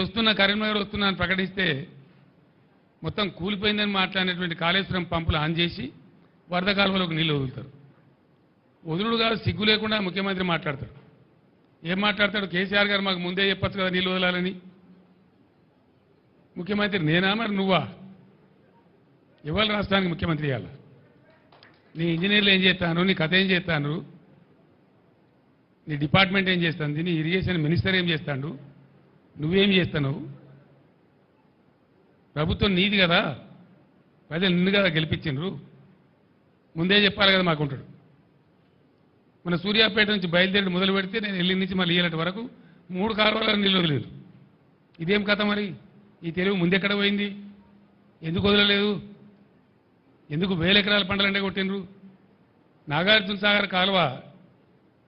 వస్తున్న కరీంనగర్ వస్తున్నా అని ప్రకటిస్తే మొత్తం కూలిపోయిందని మాట్లాడినటువంటి కాళేశ్వరం పంపులు ఆన్ చేసి వరద కాలువలోకి నీళ్లు వదులుతారు. వదులుడు కాదు, సిగ్గు లేకుండా ముఖ్యమంత్రి మాట్లాడతాడు. ఏం మాట్లాడతాడు? కేసీఆర్ గారు మాకు ముందే చెప్పచ్చు కదా నీళ్లు వదలాలని. ముఖ్యమంత్రి నేనా మరి నువ్వా? ఇవాళ రాష్ట్రానికి ముఖ్యమంత్రి ఇవ్వాల. నీ ఇంజనీర్లు ఏం చేస్తాను, నీ కథ ఏం చేస్తాను, నీ డిపార్ట్మెంట్ ఏం చేస్తుంది, నీ ఇరిగేషన్ మినిస్టర్ ఏం చేస్తాడు, నువ్వేం చేస్తావు? ప్రభుత్వం నీది కదా, ప్రజలు నిన్ను కదా గెలిపించిండ్రు, ముందే చెప్పాలి కదా మాకుంటాడు. మన సూర్యాపేట నుంచి బయలుదేరి మొదలు పెడితే నేను ఎల్లి నుంచి మళ్ళీ ఏలటి వరకు 3 కాలువల నీళ్ళు వదిలేదు. ఇదేం కథ మరి? ఈ తెలుగు ముందెక్కడ పోయింది? ఎందుకు వదలలేదు? ఎందుకు 1000 ఎకరాల పంటలంటే కొట్టిండ్రు? నాగార్జున సాగర్ కాలువ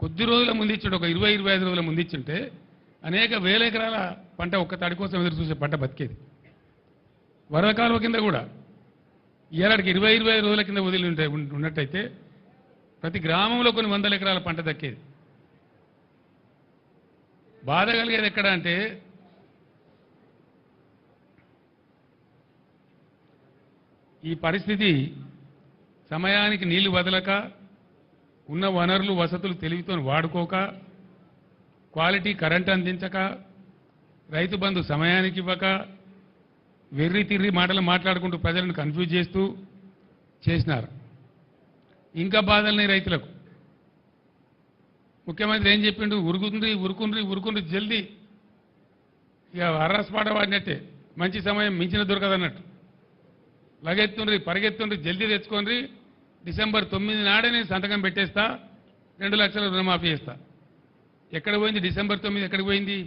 కొద్ది రోజుల ముందు ఇచ్చాడు, ఒక 20-25 రోజుల ముందు ఇచ్చింటే అనేక 1000 ఎకరాల పంట ఒక్క తడి కోసం ఎదురు చూసే పంట బతికేది. వరద కాలువ కింద కూడా ఏడాదికి 20-25 రోజుల కింద వదిలి ఉన్నట్టయితే ప్రతి గ్రామంలో కొన్ని 100 ఎకరాల పంట దక్కేది. బాధ కలిగేది ఎక్కడ అంటే ఈ పరిస్థితి సమయానికి నీళ్లు వదలక, ఉన్న వనరులు వసతులు తెలివితో వాడుకోక, క్వాలిటీ కరెంట్ అందించక, రైతు బంధు సమయానికి ఇవ్వక, వెర్రి తిర్రి మాటలు మాట్లాడుకుంటూ ప్రజలను కన్ఫ్యూజ్ చేస్తూ చేసినారు. ఇంకా బాధల్ని రైతులకు. ముఖ్యమంత్రి ఏం చెప్పిండు? ఉరుకుండ్రి జల్దీ. ఇక అర్రస్పాట వాడినట్టే, మంచి సమయం మించిన దొరకదన్నట్టు. లగెత్తుండ్రి, పరిగెత్తుండ్రి, జల్దీ తెచ్చుకోండి, డిసెంబర్ 9 నాడే నేను సంతకం పెట్టేస్తా, 2 లక్షల రుణమాఫీ చేస్తా. ఎక్కడ పోయింది డిసెంబర్ 9? ఎక్కడికి పోయింది?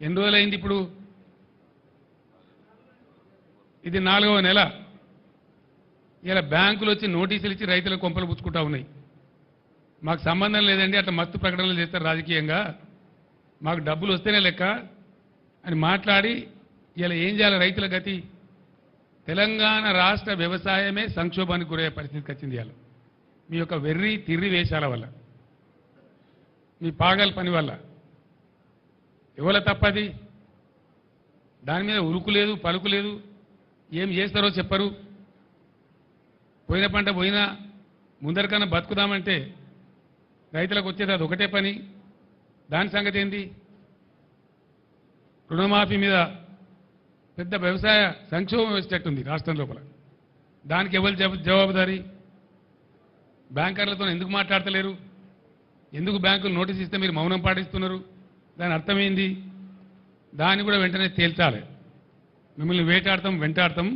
ఎన్ని రోజులైంది ఇప్పుడు? ఇది 4వ నెల. ఇలా బ్యాంకులు వచ్చి నోటీసులు ఇచ్చి రైతులకు కొంపలు పుచ్చుకుంటా ఉన్నాయి. మాకు సంబంధం లేదండి, అట్లా మస్తు ప్రకటనలు చేస్తారు రాజకీయంగా, మాకు డబ్బులు వస్తేనే లెక్క అని మాట్లాడి ఇలా ఏం చేయాలి రైతుల గతి? తెలంగాణ రాష్ట్ర వ్యవసాయమే సంక్షోభానికి గురయ్యే పరిస్థితికి వచ్చింది. ఇవాళ మీ యొక్క వెర్రి తిర్రి వేషాల వల్ల, మీ పాగల్ పని వల్ల. ఎవల తప్పది? దాని మీద ఉరుకు లేదు, పలుకు లేదు, ఏం చేస్తారో చెప్పరు. పోయిన పంట పోయినా ముందరికన్నా బతుకుదామంటే రైతులకు వచ్చేది అది ఒకటే పని. దాని సంగతి ఏంది? రుణమాఫీ మీద పెద్ద వ్యవసాయ సంక్షోభం వచ్చేటట్టుంది రాష్ట్రం లోపల. దానికి ఎవరు జవాబుదారీ? బ్యాంకర్లతో ఎందుకు మాట్లాడతలేరు? ఎందుకు బ్యాంకులు నోటీస్ ఇస్తే మీరు మౌనం పాటిస్తున్నారు? దాని అర్థమైంది. దాన్ని కూడా వెంటనే తేల్చాలి. మిమ్మల్ని వెంటాడతాం.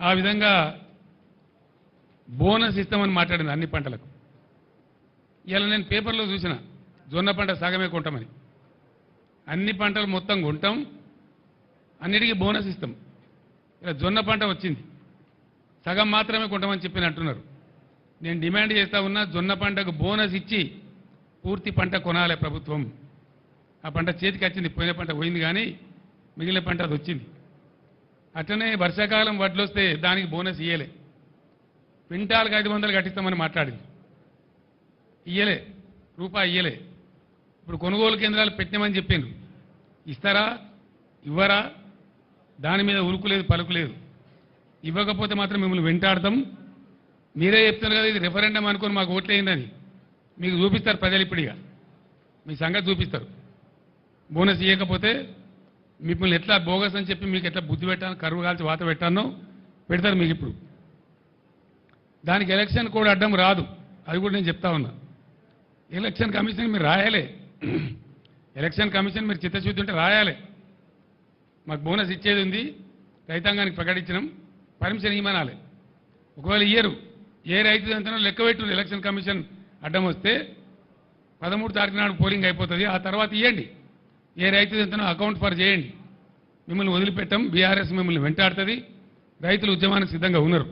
ఆ విధంగా బోనస్ ఇస్తామని మాట్లాడింది అన్ని పంటలకు. ఇలా నేను పేపర్లో చూసిన, జొన్న పంట సగమే కొంటామని. అన్ని పంటలు మొత్తం కొంటాం, అన్నిటికీ బోనస్ ఇస్తాం. ఇలా జొన్న పంట వచ్చింది, సగం మాత్రమే కొంటామని చెప్పి అంటున్నారు. నేను డిమాండ్ చేస్తా ఉన్నా, జొన్న పంటకు బోనస్ ఇచ్చి పూర్తి పంట కొనాలి ప్రభుత్వం. ఆ పంట చేతికి వచ్చింది, పోయిన పంట పోయింది కానీ మిగిలిన పంట అది వచ్చింది. అట్లనే వర్షాకాలం వడ్లు వస్తే దానికి బోనస్ ఇయ్యలే. క్వింటాల్కి 500 కట్టిస్తామని మాట్లాడింది, ఇయ్యలే, రూపాయి ఇయ్యలే. ఇప్పుడు కొనుగోలు కేంద్రాలు పెట్టినామని చెప్పిండ్రు, ఇస్తారా ఇవ్వరా? దాని మీద ఉరుకు లేదు, పలుకు లేదు. ఇవ్వకపోతే మాత్రం మిమ్మల్ని వెంటాడతాం. మీరే చెప్తున్నారు కదా ఇది రెఫరెండం అనుకొని మాకు ఓట్లేయిందని. మీకు చూపిస్తారు ప్రజలు, ఇప్పుడిగా మీ సంగతి చూపిస్తారు. బోనస్ ఇవ్వకపోతే మిమ్మల్ని ఎట్లా బోగస్ అని చెప్పి మీకు ఎట్లా బుద్ధి పెట్టాను, కరువు కాల్చి వాత పెట్టానో పెడతారు మీకు. ఇప్పుడు దానికి ఎలక్షన్ కోడ్ అడ్డం రాదు, అది కూడా నేను చెప్తా ఉన్నా. ఎలక్షన్ కమిషన్ మీరు రాయాలి, ఎలక్షన్ కమిషన్ మీరు చిత్తశుద్ధి ఉంటే రాయాలి. మాకు బోనస్ ఇచ్చేది ఉంది, రైతాంగానికి ప్రకటించడం, పర్మిషన్ ఇవ్వనాలి. ఒకవేళ ఇయ్యరు, ఏ రైతు ఎంతనో లెక్క పెట్టు. ఎలక్షన్ కమిషన్ అడ్డం వస్తే 13 తారీఖు నాడు పోలింగ్ అయిపోతుంది, ఆ తర్వాత ఇవ్వండి. ఏ రైతు ఎంతనో అకౌంట్ ఫర్ చేయండి. మిమ్మల్ని వదిలిపెట్టం, బీఆర్ఎస్ మిమ్మల్ని వెంటాడుతుంది. రైతులు ఉద్యమానికి సిద్ధంగా ఉన్నారు.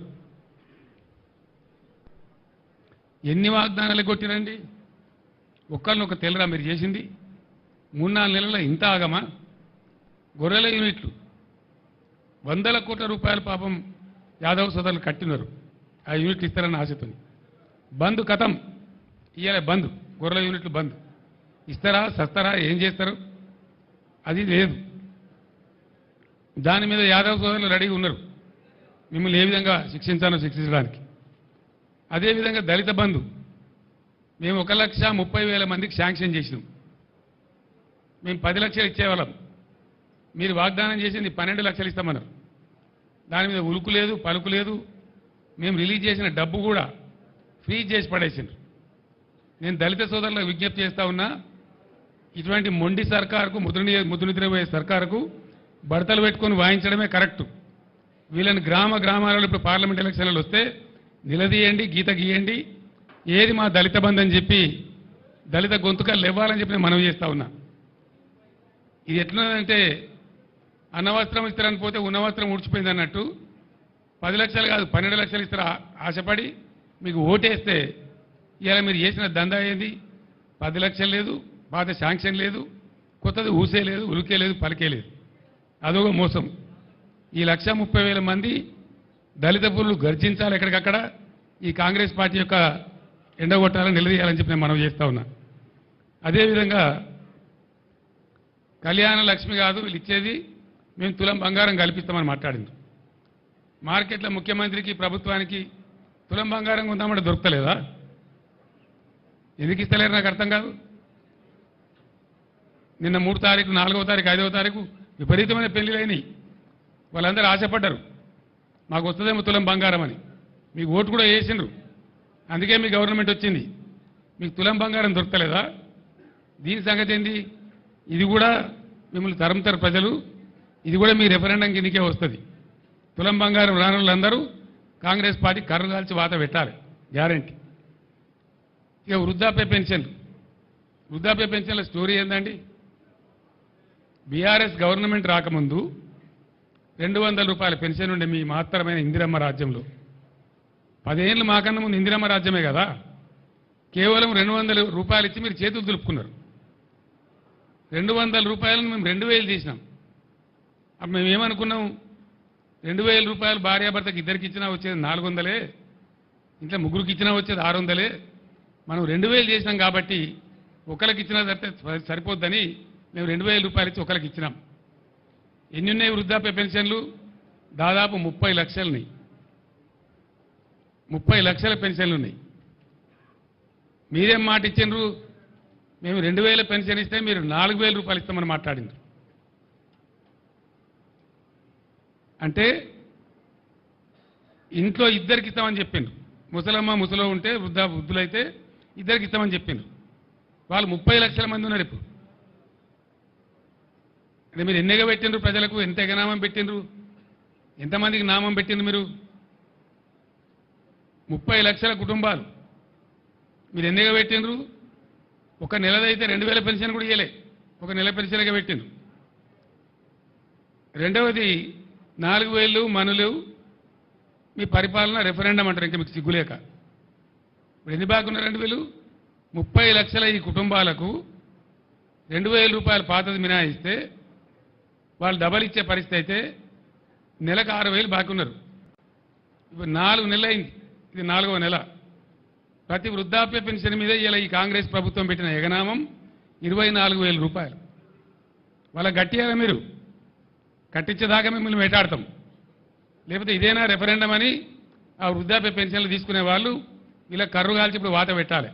ఎన్ని వాగ్దానాలు కొట్టిరండి? ఒక్కరినొక తెల్లరా మీరు చేసింది? 3-4 నెలల ఇంత ఆగమా? గొర్రెల యూనిట్లు 100ల కోట్ల రూపాయల పాపం యాదవ్ సోదరులు కట్టినారు. ఆ యూనిట్లు ఇస్తారన్న ఆశతో బంద్ కథం. ఇయ్యాల బంద్, గొర్రెల యూనిట్లు బంద్. ఇస్తారా, సస్తారా, ఏం చేస్తారు? అది లేదు. దాని మీద యాదవ్ సోదరులు రెడీగా ఉన్నారు మిమ్మల్ని ఏ విధంగా శిక్షించాలో శిక్షించడానికి. అదేవిధంగా దళిత బంధు మేము 1,30,000 మందికి శాంక్షన్ చేసినాం. మేము 10 లక్షలు ఇచ్చేవాళ్ళం. మీరు వాగ్దానం చేసింది 12 లక్షలు ఇస్తామన్నారు. దాని మీద ఉలుకు లేదు, పలుకు లేదు. మేము రిలీజ్ చేసిన డబ్బు కూడా ఫ్రీజ్ చేసి పడేసిండ్రు. నేను దళిత సోదరులకు విజ్ఞప్తి చేస్తా ఉన్నా, ఇటువంటి మొండి సర్కారుకు ముద్దు నిద్రపోయే సర్కారుకు బడతలు పెట్టుకొని వాయించడమే కరెక్టు. వీళ్ళని గ్రామాలలో ఇప్పుడు పార్లమెంట్ ఎలక్షన్లు వస్తే నిలదీయండి, గీత గీయండి, ఏది మా దళిత బంధు అని చెప్పి దళిత గొంతుకలు లేవాలని చెప్పి నేను మనవి చేస్తా ఉన్నా. ఇది ఎట్లున్నదంటే అన్నవస్త్రం ఇస్తారని పోతే ఉన్నవస్త్రం ఊడ్చిపోయింది అన్నట్టు 10 లక్షలు కాదు 12 లక్షలు ఇస్తారు ఆశపడి మీకు ఓటేస్తే ఇలా మీరు చేసిన దందా ఏంది? 10 లక్షలు లేదు, పాత శాంక్షన్ లేదు, కొత్తది ఊసే లేదు, ఉలికే లేదు, పలికే లేదు. అదొక మోసం. ఈ 1,30,000 మంది దళిత పురులు గర్జించాలి ఎక్కడికక్కడ. ఈ కాంగ్రెస్ పార్టీ యొక్క ఎండగొట్టాలని నిలదీయాలని చెప్పి నేను మనవి చేస్తా ఉన్నా. అదేవిధంగా కళ్యాణ లక్ష్మి కాదు వీళ్ళు ఇచ్చేది, మేము తులం బంగారం కల్పిస్తామని మాట్లాడింది. మార్కెట్లో ముఖ్యమంత్రికి ప్రభుత్వానికి తులం బంగారం ఉందామంటే దొరకలేదా? ఎందుకు ఇస్తలేరు నాకు అర్థం కాదు. నిన్న 3వ తారీఖు, 4వ తారీఖు, 5వ తారీఖు విపరీతమైన పెళ్లిళ్ళు అయినాయి. వాళ్ళందరూ ఆశపడ్డారు మాకు వస్తుందేమో తులం బంగారం అని. మీకు ఓటు కూడా వేసిండ్రు, అందుకే మీ గవర్నమెంట్ వచ్చింది. మీకు తులం బంగారం దొరకలేదా? దీని సంగతి ఏంది? ఇది కూడా మిమ్మల్ని తరుముతారు ప్రజలు. ఇది కూడా మీ రెఫరెండం కిందకే వస్తుంది. తులం బంగారం రాని వాళ్ళందరూ కాంగ్రెస్ పార్టీ కర్రు కాల్చి వాత పెట్టాలి, గ్యారంటీ. ఇక వృద్ధాప్య పెన్షన్ల స్టోరీ ఏందండి? బీఆర్ఎస్ గవర్నమెంట్ రాకముందు 200 రూపాయల పెన్షన్ ఉండే మీ మహత్తరమైన ఇందిరమ్మ రాజ్యంలో. 10 ఏళ్ళు మాకన్నా ముందు ఇందిరమ్మ రాజ్యమే కదా. కేవలం 200 రూపాయలు ఇచ్చి మీరు చేతులు దులుపుకున్నారు. 200 రూపాయలను మేము 2,000 చేసినాం. అప్పుడు మేము ఏమనుకున్నాం? 2,000 రూపాయలు భార్యాభర్తకి ఇద్దరికి ఇచ్చినా వచ్చేది 400, ఇంట్లో ముగ్గురికి ఇచ్చినా వచ్చేది 600. మనం 2,000 చేసినాం కాబట్టి ఒకరికి ఇచ్చినా సరిపోద్దని మేము 2,000 రూపాయలు ఇచ్చి ఒకరికి ఇచ్చినాం. ఎన్ని ఉన్నాయి వృద్ధాప్య పెన్షన్లు? దాదాపు 30 లక్షలున్నాయి. 30 లక్షల పెన్షన్లు ఉన్నాయి. మీరేం మాట ఇచ్చిండ్రు? మేము 2,000 పెన్షన్ ఇస్తే మీరు 4,000 రూపాయలు ఇస్తామని మాట్లాడిండ్రు. అంటే ఇంట్లో ఇద్దరికి ఇస్తామని చెప్పిండ్రు. ముసలమ్మ ముసలో ఉంటే వృద్ధులైతే ఇద్దరికి ఇస్తామని చెప్పిండ్రు. వాళ్ళు 30 లక్షల మంది ఉన్నారు ఇప్పుడు. అంటే మీరు ఎన్నిగా పెట్టిండ్రు? ప్రజలకు ఎంత ఎగనామం పెట్టిండ్రు? ఎంతమందికి నామం పెట్టిండ్రు మీరు? 30 లక్షల కుటుంబాలు మీరు ఎన్నిగా పెట్టిండ్రు? ఒక నెలదైతే 2,000 పెన్షన్ కూడా ఇవ్వలే, ఒక నెల పెన్షన్గా పెట్టిండ్రు. రెండవది 4,000 మనులు మీ పరిపాలన రెఫరెండం అంటారు, ఇంకా మీకు సిగ్గులేక. ఇప్పుడు ఎన్ని బాగున్నారండి వీళ్ళు? 30 లక్షల ఈ కుటుంబాలకు 2,000 రూపాయలు పాతది మినాయిస్తే వాళ్ళు డబల్ ఇచ్చే పరిస్థితి అయితే నెలకు 6,000 బాకీ ఉన్నారు. ఇప్పుడు 4 నెలలు అయింది, ఇది 4వ నెల. ప్రతి వృద్ధాప్య పెన్షన్ మీద ఇలా ఈ కాంగ్రెస్ ప్రభుత్వం పెట్టిన ఎగనామం 24,000 రూపాయలు. వాళ్ళ గట్టిగా మీరు కట్టించేదాకా మిమ్మల్ని వేటాడతాం, లేకపోతే ఇదేనా రెఫరెండం అని ఆ వృద్ధాప్య పెన్షన్లు తీసుకునే వాళ్ళు ఇలా కర్రు కాల్చి ఇప్పుడు వాత పెట్టాలి.